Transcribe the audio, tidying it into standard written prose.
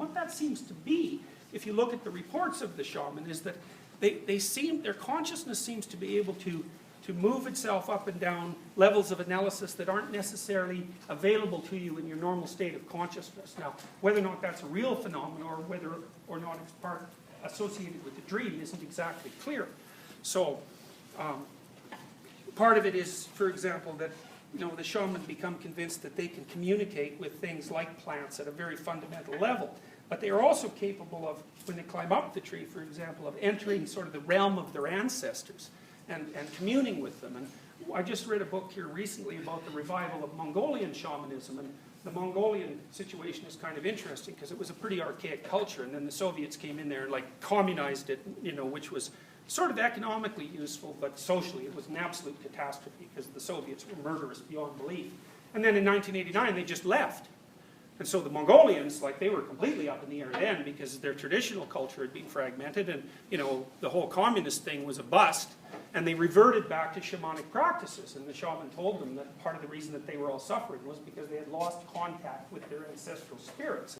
what that seems to be, if you look at the reports of the shaman, is that their consciousness seems to be able to move itself up and down levels of analysis that aren't necessarily available to you in your normal state of consciousness. Now, whether or not that's a real phenomenon or whether or not it's part associated with the dream isn't exactly clear. So, part of it is, for example, that the shamans become convinced that they can communicate with things like plants at a very fundamental level. But they are also capable of, when they climb up the tree, for example, of entering sort of the realm of their ancestors and communing with them. And I just read a book here recently about the revival of Mongolian shamanism. And the Mongolian situation is kind of interesting because it was a pretty archaic culture. And then the Soviets came in there and like communized it, which was sort of economically useful, but socially it was an absolute catastrophe because the Soviets were murderous beyond belief. And then in 1989 they just left. And so the Mongolians, like, they were completely up in the air then because their traditional culture had been fragmented and, the whole communist thing was a bust. And they reverted back to shamanic practices. And the shaman told them that part of the reason that they were all suffering was because they had lost contact with their ancestral spirits.